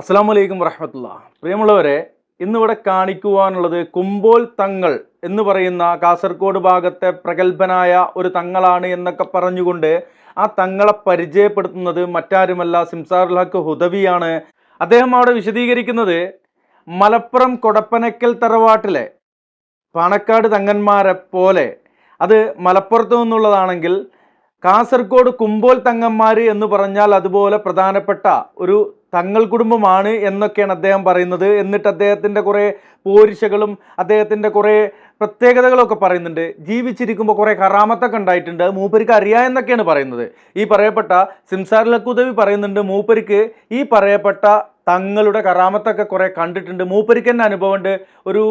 അസ്സലാമു അലൈക്കും വറഹ്മത്തുള്ളാഹി. പ്രിയമുള്ളവരെ, ഇന്നിവിടെ കാണിക്കുവാനുള്ളത് കുമ്പോൽ തങ്ങൾ എന്ന് പറയുന്ന കാസർഗോഡ് ഭാഗത്തെ പ്രഗത്ഭനായ ഒരു തങ്ങളാണ് എന്നൊക്കെ പറഞ്ഞുകൊണ്ട് ആ തങ്ങളെ പരിചയപ്പെടുത്തുന്നത് മറ്റാരുമല്ല, സിംസാറുൽ ഹക്ക് ഹുദവിയാണ്. അദ്ദേഹം അവിടെ വിശദീകരിക്കുന്നത് മലപ്പുറം കൊടപ്പനക്കൽ തറവാട്ടിലെ പാണക്കാട് തങ്ങന്മാരെ പോലെ അത് മലപ്പുറത്തു നിന്നുള്ളതാണെങ്കിൽ കാസർഗോഡ് കുമ്പോൽ തങ്ങന്മാർ എന്ന് പറഞ്ഞാൽ അതുപോലെ പ്രധാനപ്പെട്ട ഒരു തങ്ങൾ കുടുംബമാണ് എന്നൊക്കെയാണ് അദ്ദേഹം പറയുന്നത്. എന്നിട്ട് അദ്ദേഹത്തിൻ്റെ കുറേ പോരിശകളും അദ്ദേഹത്തിൻ്റെ കുറേ പ്രത്യേകതകളൊക്കെ പറയുന്നുണ്ട്. ജീവിച്ചിരിക്കുമ്പോൾ കുറേ കറാമത്തൊക്കെ ഉണ്ടായിട്ടുണ്ട്, മൂപ്പർക്ക് അറിയാം എന്നൊക്കെയാണ് പറയുന്നത്. ഈ പറയപ്പെട്ട സിംസാറുൽ ഹക്ക് ഹുദവി പറയുന്നുണ്ട് മൂപ്പർക്ക് ഈ പറയപ്പെട്ട തങ്ങളുടെ കറാമത്തൊക്കെ കുറേ കണ്ടിട്ടുണ്ട്. മൂപ്പർക്ക് തന്നെ അനുഭവമുണ്ട്. ഒരു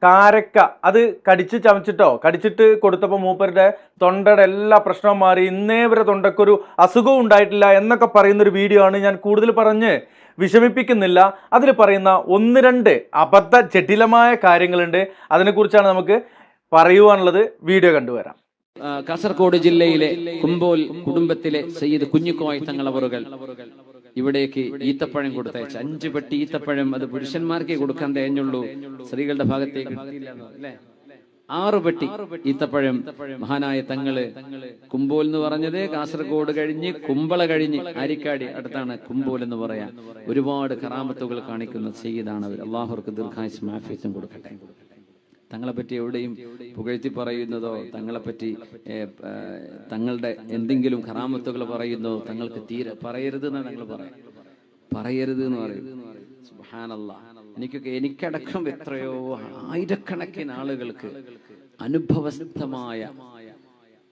കാരക്ക അത് കടിച്ചിട്ട് കൊടുത്തപ്പോൾ മൂപ്പരുടെ തൊണ്ടയുടെ എല്ലാ പ്രശ്നവും മാറി, ഇന്നേ വരെ തൊണ്ടക്കൊരു അസുഖവും ഉണ്ടായിട്ടില്ല എന്നൊക്കെ പറയുന്നൊരു വീഡിയോ ആണ്. ഞാൻ കൂടുതൽ പറഞ്ഞ് വിഷമിപ്പിക്കുന്നില്ല. അതിൽ പറയുന്ന ഒന്ന് രണ്ട് അബദ്ധ ജടിലമായ കാര്യങ്ങളുണ്ട്, അതിനെക്കുറിച്ചാണ് നമുക്ക് പറയുവാനുള്ളത്. വീഡിയോ കണ്ടുവരാം. കാസർഗോഡ് ജില്ലയിലെ കുമ്പോൽ കുടുംബത്തിലെ സയ്യിദ് കുഞ്ഞിക്കോയ തങ്ങളവറുകൾ ഇവിടേക്ക് ഈത്തപ്പഴം കൊടുത്തയച്ചു. 5 പെട്ടി ഈത്തപ്പഴം. അത് പുരുഷന്മാർക്കേ കൊടുക്കാൻ തേഞ്ഞുള്ളൂ, സ്ത്രീകളുടെ ഭാഗത്തേക്ക് അല്ലേ. 6 പെട്ടി ഈത്തപ്പഴം മഹാനായ തങ്ങള് കുമ്പോൽ എന്ന് പറഞ്ഞത് കാസർഗോഡ് കഴിഞ്ഞ് കുമ്പള കഴിഞ്ഞ് ആരിക്കാടി അടുത്താണ് കുമ്പോൽ എന്ന് പറയാം. ഒരുപാട് കറാമത്തുകൾ കാണിക്കുന്ന സയ്യിദാണ് അവർ. അള്ളാഹുർക്ക് ദീർഘായുസ്സും ആഫിയത്തും കൊടുക്കട്ടെ. തങ്ങളെപ്പറ്റി എവിടെയും പുകഴ്ത്തി പറയുന്നതോ തങ്ങളെപ്പറ്റി തങ്ങളുടെ എന്തെങ്കിലും കറാമത്തുകൾ പറയുന്നതോ തങ്ങൾക്ക് തീരെ പറയരുത് എന്ന് തങ്ങൾ പറയരുത് എന്ന് പറയും. സുബ്ഹാനല്ലാഹ്. എനിക്കടക്കം എത്രയോ ആയിരക്കണക്കിന് ആളുകൾക്ക്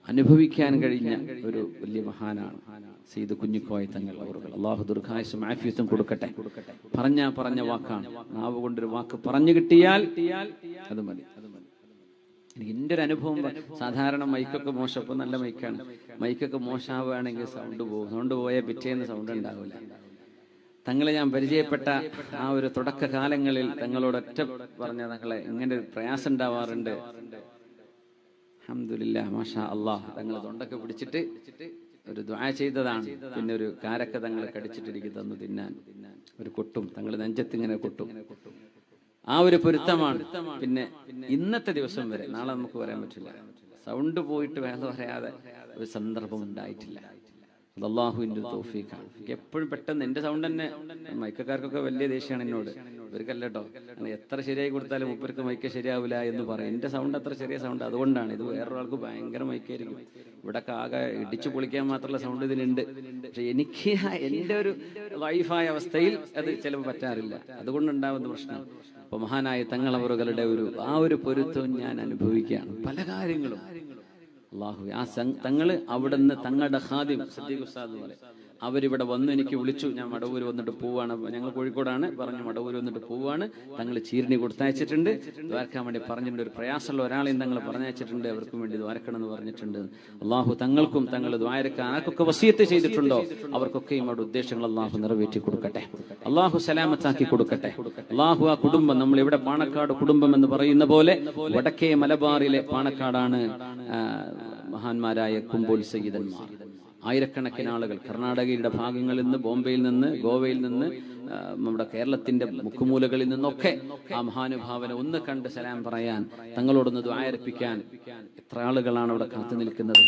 അനുഭവിക്കാൻ കഴിഞ്ഞ ഒരു വലിയ മഹാനാണ് സയ്യിദ് കുഞ്ഞിക്കോയ തങ്ങൾ അവറുകൾ. അള്ളാഹു ദീർഘായുസ്സും ആഫിയത്തും കൊടുക്കട്ടെ. പറഞ്ഞ വാക്കാണ്. നാവ് കൊണ്ടൊരു വാക്ക് പറഞ്ഞു കിട്ടിയാൽ അത് മതി. എനിക്ക് എൻ്റെ ഒരു അനുഭവം, സാധാരണ മൈക്കൊക്കെ മോശം, ഇപ്പം നല്ല മൈക്കാണ്. മൈക്കൊക്കെ മോശമാവുകയാണെങ്കിൽ സൗണ്ട് പോകും. സൗണ്ട് പോയാൽ പിറ്റേന്ന് സൗണ്ട് ഉണ്ടാവില്ല. തങ്ങളെ ഞാൻ പരിചയപ്പെട്ട ആ ഒരു തുടക്ക കാലങ്ങളിൽ തങ്ങളോട് ഒറ്റ പറഞ്ഞ തങ്ങളെ ഇങ്ങനെ ഒരു പ്രയാസം ഉണ്ടാവാറുണ്ട്. അൽഹംദുലില്ലാഹ് മാഷാ അല്ലാഹ്. തങ്ങൾ തൊണ്ടൊക്കെ പിടിച്ചിട്ട് ഒരു ദുആ ചെയ്തതാണ്. പിന്നെ ഒരു കാരക്ക തങ്ങൾ കടിച്ചിട്ട് എനിക്ക് തന്നു തിന്നാൻ. ഒരു കൊട്ടും തങ്ങൾ നെഞ്ചത്ത് ഇങ്ങനെ കൊട്ടും. ആ ഒരു പൊരുത്തമാണ്. പിന്നെ ഇന്നത്തെ ദിവസം വരെ, നാളെ നമുക്ക് പറയാൻ പറ്റില്ല, സൗണ്ട് പോയിട്ട് വേണ്ട പറയാതെ ഒരു സന്ദർഭം ഉണ്ടായിട്ടില്ല. അത് അല്ലാഹുവിൻ്റെ ഒരു തൗഫീഖാണ്. എപ്പോഴും പെട്ടെന്ന് എൻ്റെ സൗണ്ട് തന്നെ, മൈക്കക്കാർക്കൊക്കെ വലിയ ദേഷ്യമാണ് എന്നോട്. ഇവർക്കല്ല കേട്ടോ, എത്ര ശരിയായി കൊടുത്താലും മുപ്പർക്ക് മൈക്ക ശരിയാവില്ല എന്ന് പറയും. എൻ്റെ സൗണ്ട് അത്ര ചെറിയ സൗണ്ട്, അതുകൊണ്ടാണ്. ഇത് വേറൊരാൾക്ക് ഭയങ്കര മൈക്കായിരിക്കും. ഇവിടെ ആകെ ഇടിച്ചു പൊളിക്കാൻ മാത്രമുള്ള സൗണ്ട് ഇതിനുണ്ട്. പക്ഷെ എനിക്ക് എൻ്റെ ഒരു ലൈഫായ അവസ്ഥയിൽ അത് ചിലപ്പോൾ പറ്റാറില്ല. അതുകൊണ്ടുണ്ടാവുന്ന പ്രശ്നം. അപ്പൊ മഹാനായ തങ്ങളവറുകളുടെ ആ ഒരു പൊരുത്തവും ഞാൻ അനുഭവിക്കുകയാണ്. പല കാര്യങ്ങളും അള്ളാഹു ആ തങ്ങള് അവിടുന്ന് തങ്ങളുടെ ഖാദിം സദ്ദീഖ് ഉസ്താദ് പോലെ അവരിവിടെ വന്ന് എനിക്ക് വിളിച്ചു. ഞാൻ മടവൂര് വന്നിട്ട് പോവാണ്, ഞങ്ങൾ കോഴിക്കോടാണ്, പറഞ്ഞു മടവൂര് വന്നിട്ട് പോവാണ്. തങ്ങൾ ചീരണി കൊടുത്തയച്ചിട്ടുണ്ട്, ദ്വാരക്കാൻ വേണ്ടി പറഞ്ഞിട്ടുണ്ട്. ഒരു പ്രയാസമുള്ള ഒരാളെയും തങ്ങൾ പറഞ്ഞയച്ചിട്ടുണ്ട്, അവർക്കും വേണ്ടി ദ്വാരക്കണം എന്ന് പറഞ്ഞിട്ടുണ്ട്. അള്ളാഹു തങ്ങൾക്കും തങ്ങൾ ദ്വാരക്കാൻ ആർക്കൊക്കെ വസിയത്ത് ചെയ്തിട്ടുണ്ടോ അവർക്കൊക്കെയും അവരുടെ ഉദ്ദേശങ്ങൾ അള്ളാഹു നിറവേറ്റി കൊടുക്കട്ടെ. അള്ളാഹു സലാമത്താക്കി കൊടുക്കട്ടെ. അള്ളാഹു ആ കുടുംബം, നമ്മൾ ഇവിടെ പാണക്കാട് കുടുംബം എന്ന് പറയുന്ന പോലെ വടക്കേ മലബാറിലെ പാണക്കാടാണ് മഹാന്മാരായ കുമ്പോൽ സയ്യിദന്മാർ. ആയിരക്കണക്കിന് ആളുകൾ കർണാടകയുടെ ഭാഗങ്ങളിൽ നിന്ന്, ബോംബെയിൽ നിന്ന്, ഗോവയിൽ നിന്ന്, നമ്മുടെ കേരളത്തിന്റെ മുക്കുമൂലകളിൽ നിന്നൊക്കെ ആ മഹാനുഭാവനെ ഒന്ന് കണ്ട് സലാം പറയാൻ, തങ്ങളോടൊന്ന് ദ്വാരപ്പിക്കാൻ എത്ര ആളുകളാണ് അവിടെ കാത്തു നിൽക്കുന്നത്.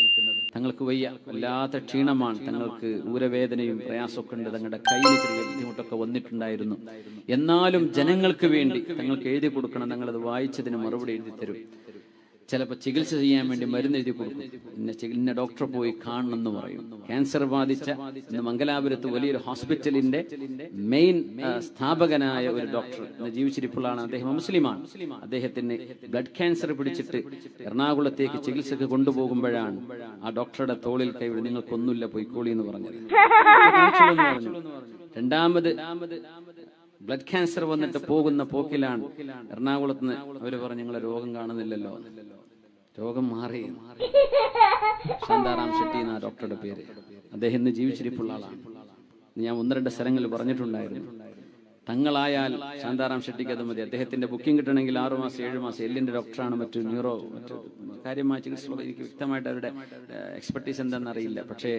തങ്ങൾക്ക് വയ്യ, വല്ലാത്ത ക്ഷീണമാണ്. തങ്ങൾക്ക് ഊരവേദനയും പ്രയാസമൊക്കെ ഉണ്ട്. തങ്ങളുടെ കയ്യിൽ ചെറിയ ബുദ്ധിമുട്ടൊക്കെ വന്നിട്ടുണ്ടായിരുന്നു. എന്നാലും ജനങ്ങൾക്ക് വേണ്ടി തങ്ങൾക്ക് എഴുതി കൊടുക്കണം. തങ്ങളത് വായിച്ചതിന് മറുപടി എഴുതി തരും. ചിലപ്പോൾ ചികിത്സ ചെയ്യാൻ വേണ്ടി മരുന്ന് എഴുതി കൊടുക്കും. ഇന്ന ഡോക്ടറെ പോയി കാണണം എന്ന് പറയും. ക്യാൻസർ ബാധിച്ച ഇന്ന് മംഗലാപുരത്ത് വലിയൊരു ഹോസ്പിറ്റലിന്റെ മെയിൻ സ്ഥാപകനായ ഒരു ഡോക്ടർ ഇന്ന് ജീവിച്ചിരിപ്പുള്ളതാണ്. അദ്ദേഹം മുസ്ലിമാണ്. അദ്ദേഹത്തിന് ബ്ലഡ് ക്യാൻസർ പിടിച്ചിട്ട് എറണാകുളത്തേക്ക് ചികിത്സക്ക് കൊണ്ടുപോകുമ്പോഴാണ് ആ ഡോക്ടറുടെ തോളിൽ കൈവിട്, നിങ്ങൾക്കൊന്നുമില്ല, പോയിക്കോളി എന്ന് പറഞ്ഞത്. രണ്ടാമത് ബ്ലഡ് ക്യാൻസർ വന്നിട്ട് പോകുന്ന പോക്കിലാണ് എറണാകുളത്ത് നിന്ന് അവര് പറഞ്ഞു, നിങ്ങളെ രോഗം കാണുന്നില്ലല്ലോ, രോഗം മാറി. ശാന്താറാം ഷെട്ടി എന്ന ഡോക്ടറുടെ പേര്. അദ്ദേഹം ഇന്ന് ജീവിച്ചിരിപ്പുള്ള ആളാണ്. ഞാൻ 1-2 സ്ഥലങ്ങളിൽ പറഞ്ഞിട്ടുണ്ടായിരുന്നു. തങ്ങളായാൽ ശാന്താറാം ഷെട്ടിക്ക് അത് മതി. അദ്ദേഹത്തിന്റെ ബുക്കിംഗ് കിട്ടണമെങ്കിൽ 6 മാസം 7 മാസം എല്ലിന്റെ ഡോക്ടറാണ്, മറ്റു ന്യൂറോ കാര്യമായ ചികിത്സകൾ. എനിക്ക് വ്യക്തമായിട്ട് അവരുടെ എക്സ്പെർട്ടീസ് എന്താണെന്ന് അറിയില്ല. പക്ഷേ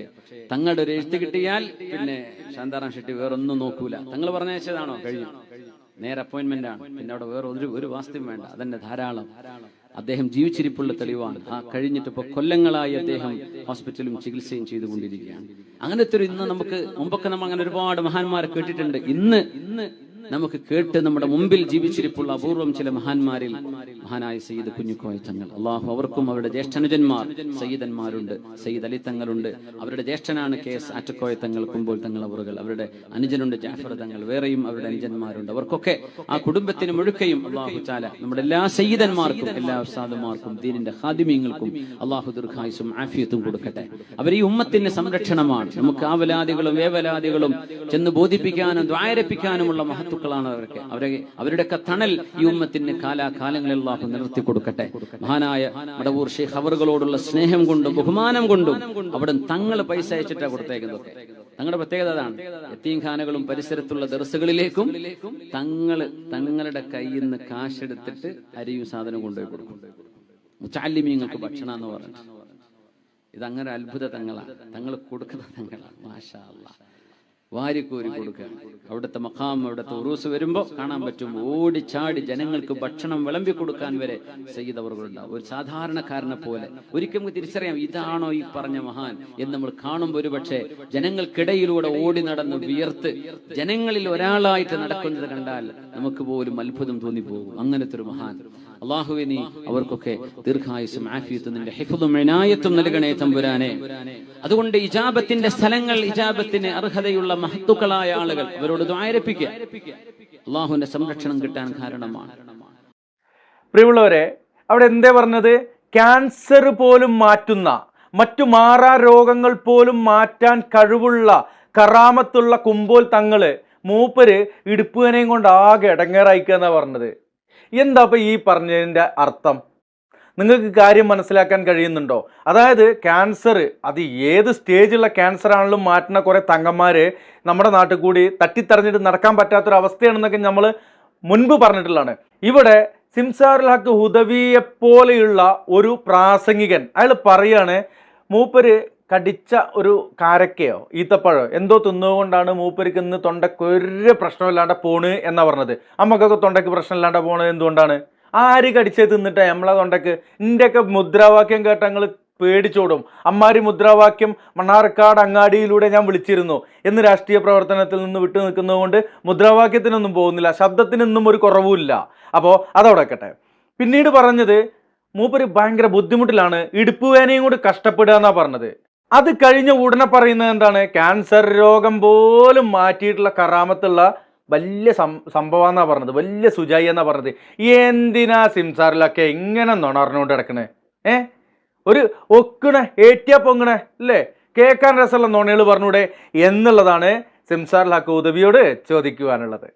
തങ്ങളുടെ ഒരു എഴുത്ത് കിട്ടിയാൽ പിന്നെ ശാന്താറാം ഷെട്ടി വേറൊന്നും നോക്കൂല. തങ്ങൾ പറഞ്ഞയച്ചതാണോ കഴിഞ്ഞു, നേരെ അപ്പോയിന്റ്മെന്റ് ആണ്, പിന്നെ അവിടെ വേറെ ഒരു വാസ്തവം വേണ്ട, അതന്നെ ധാരാളം. അദ്ദേഹം ജീവിച്ചിരിപ്പുള്ള തെളിവാണ്. കഴിഞ്ഞിട്ട് ഇപ്പോൾ കൊല്ലങ്ങളായി അദ്ദേഹം ഹോസ്പിറ്റലും ചികിത്സയും ചെയ്തുകൊണ്ടിരിക്കുകയാണ്. അങ്ങനത്തെ ഒരു ഇന്ന് നമുക്ക് മുമ്പൊക്കെ നമ്മൾ അങ്ങനെ ഒരുപാട് മഹാന്മാരെ കേട്ടിട്ടുണ്ട്. ഇന്ന് നമുക്ക് കേട്ട് നമ്മുടെ മുമ്പിൽ ജീവിച്ചിരിപ്പുള്ള അപൂർവം ചില മഹാന്മാരിൽ മഹാനായ സയ്യിദ് കുഞ്ഞിക്കോയ തങ്ങൾ, അള്ളാഹു അവർക്കും അവരുടെ ജ്യേഷ്ഠനുജന്മാർ സയ്യിദന്മാരുണ്ട്, സയ്യിദ് അലി തങ്ങളുണ്ട്, അവരുടെ ജ്യേഷ്ഠനാണ് KS ആറ്റക്കോയ തങ്ങൾ, കുമ്പോൾ തങ്ങൾ അവറുകൾ, അവരുടെ അനുജനുണ്ട് ജാഫർ തങ്ങൾ, വേറെയും അവരുടെ അനുജന്മാരുണ്ട്. അവർക്കൊക്കെ ആ കുടുംബത്തിന് മുഴുക്കയും അള്ളാഹു തആല നമ്മുടെ എല്ലാ സയ്യിദന്മാർക്കും എല്ലാ ഉസ്താദുമാർക്കും ദീനിന്റെ ഖാദിമീങ്ങൾക്കും അള്ളാഹു ദീർഘായുസ്സും ആഫിയത്തും കൊടുക്കട്ടെ. അവർ ഈ ഉമ്മത്തിന്റെ സംരക്ഷണമാണ്. നമുക്ക് ആവലാദികളും വേവലാദികളും ചെന്ന് ബോധിപ്പിക്കാനും ദ്വാരപ്പിക്കാനുമുള്ള മഹത്വ അവരുടെയൊക്കെ തണൽ ഈ ഉമ്മത്തിന് കാലാകാലങ്ങളിൽ അല്ലാഹു നിലനിർത്തി കൊടുക്കട്ടെ. മഹാനായ മടവൂർ ശൈഖ് അവറുകളോടുള്ള സ്നേഹം കൊണ്ടും ബഹുമാനം കൊണ്ടും അവിടെ തങ്ങൾ പൈസ അയച്ചിട്ടാണ് കൊടുത്തേക്കുന്നതൊക്കെ. തങ്ങളുടെ പ്രത്യേകത അതാണ്. യതീംഖാനകളും പരിസരത്തുള്ള ദർസുകളിലേക്കും തങ്ങളുടെ കയ്യിൽ നിന്ന് കാശെടുത്തിട്ട് അരിയും സാധനം കൊണ്ടുപോയി കൊടുക്കും. മുത്തഅല്ലിമീങ്ങൾക്ക് ഭക്ഷണം എന്ന് പറഞ്ഞു. ഇതങ്ങനെ അത്ഭുത തങ്ങളാണ്. തങ്ങൾ കൊടുക്കുന്ന തങ്ങളാണ്. മാഷാ അല്ലാഹ്. വാരിക്കോരി കൊടുക്കുക. അവിടുത്തെ മഖാം, അവിടുത്തെ ഉറൂസ് വരുമ്പോൾ കാണാൻ പറ്റും, ഓടിച്ചാടി ജനങ്ങൾക്ക് ഭക്ഷണം വിളമ്പി കൊടുക്കാൻ വരെ സയ്യിദ് അവർകളുണ്ടാവും. ഒരു സാധാരണക്കാരനെ പോലെ ഒരിക്കലും തിരിച്ചറിയാം ഇതാണോ ഈ പറഞ്ഞ മഹാൻ എന്ന് നമ്മൾ കാണുമ്പോൾ. ഒരു പക്ഷേ ജനങ്ങൾക്കിടയിലൂടെ ഓടി നടന്ന് വിയർത്ത് ജനങ്ങളിൽ ഒരാളായിട്ട് നടക്കുന്നത് കണ്ടാൽ നമുക്ക് പോലും അത്ഭുതം തോന്നിപ്പോകും. അങ്ങനത്തെ ഒരു മഹാൻ. അള്ളാഹുവേ നീ അവർക്കൊക്കെ ദീർഘായുസ്സും ആഫിയത്തും നിന്റെ ഹിഫ്ളും ഇനായത്തും നൽകണേ തമ്പുരാനെ. അതുകൊണ്ട് ഇജാബത്തിന്റെ സ്ഥലങ്ങൾ, ഇജാബത്തിന് അർഹതയുള്ള മഹത്തുക്കളായ ആളുകൾ, അവരോട് ദുആയിരപ്പിക്കുക. അള്ളാഹുവിന്റെ സംരക്ഷണം കിട്ടാൻ കാരണമാണ്. പ്രിയമുള്ളവരെ, അവിടെ എന്തേ പറഞ്ഞത്? ക്യാൻസർ പോലും മാറ്റുന്ന, മറ്റു മാറാ രോഗങ്ങൾ പോലും മാറ്റാൻ കഴിവുള്ള കറാമത്തുള്ള കുമ്പോൾ തങ്ങള് മൂപ്പര് ഇടുപ്പുവനെയും കൊണ്ട് ആകെ ഇടങ്ങേറായിക്കുക എന്നാ പറഞ്ഞത്. എന്താ ഇപ്പം ഈ പറഞ്ഞതിൻ്റെ അർത്ഥം? നിങ്ങൾക്ക് കാര്യം മനസ്സിലാക്കാൻ കഴിയുന്നുണ്ടോ? അതായത് ക്യാൻസർ, അത് ഏത് സ്റ്റേജുള്ള ക്യാൻസർ ആണെങ്കിലും മാറ്റുന്ന കുറേ തങ്ങന്മാർ നമ്മുടെ നാട്ടിൽ കൂടി തട്ടിത്തറിഞ്ഞിട്ട് നടക്കാൻ പറ്റാത്തൊരവസ്ഥയാണെന്നൊക്കെ നമ്മൾ മുൻപ് പറഞ്ഞിട്ടുള്ളതാണ്. ഇവിടെ സിംസാറുൽ ഹക്ക് ഹുദവിയെപ്പോലെയുള്ള ഒരു പ്രാസംഗികൻ അയാൾ പറയാണ്, മൂപ്പര് കടിച്ച ഒരു കാരക്കയോ ഈത്തപ്പഴോ എന്തോ തിന്നുകൊണ്ടാണ് മൂപ്പർക്ക് ഇന്ന് തൊണ്ടയ്ക്ക് ഒരു പ്രശ്നമില്ലാണ്ട് പോണ് എന്നാ പറഞ്ഞത്. അമ്മക്കൊക്കെ തൊണ്ടയ്ക്ക് പ്രശ്നമില്ലാണ്ട് പോണത് എന്തുകൊണ്ടാണ്? ആര് കടിച്ചത് തിന്നിട്ടാ നമ്മളെ തൊണ്ടയ്ക്ക്? നിൻ്റെയൊക്കെ മുദ്രാവാക്യം കേട്ട ഞങ്ങൾ പേടിച്ചോടും. അമ്മാരി മുദ്രാവാക്യം മണ്ണാർക്കാട് അങ്ങാടിയിലൂടെ ഞാൻ വിളിച്ചിരുന്നു എന്ന് രാഷ്ട്രീയ പ്രവർത്തനത്തിൽ നിന്ന് വിട്ടു നിൽക്കുന്നത് കൊണ്ട് മുദ്രാവാക്യത്തിനൊന്നും പോകുന്നില്ല, ശബ്ദത്തിനൊന്നും ഒരു കുറവുമില്ല. അപ്പോൾ അതവിടെ വെക്കട്ടെ. പിന്നീട് പറഞ്ഞത് മൂപ്പര് ഭയങ്കര ബുദ്ധിമുട്ടിലാണ്, ഇടുപ്പുവേനയും കൂടി കഷ്ടപ്പെടുക എന്നാ പറഞ്ഞത്. അത് കഴിഞ്ഞ ഉടനെ പറയുന്നത് എന്താണ്? ക്യാൻസർ രോഗം പോലും മാറ്റിയിട്ടുള്ള കറാമത്തുള്ള വലിയ സംഭവം എന്നാ പറഞ്ഞത്, വലിയ സുജായി എന്നാ പറഞ്ഞത്. എന്തിനാ സിംസാറിലൊക്കെ ഇങ്ങനെ നുണർന്നുകൊണ്ട് കിടക്കണേ? ഒരു ഒക്കണേ ഏറ്റിയാ പൊങ്ങണേ അല്ലേ? കേൾക്കാൻ രസമുള്ള നുണകൾ പറഞ്ഞൂടെ എന്നുള്ളതാണ് സിംസാറുൽ ഹക്ക് ഹുദവിയോട് ചോദിക്കുവാനുള്ളത്.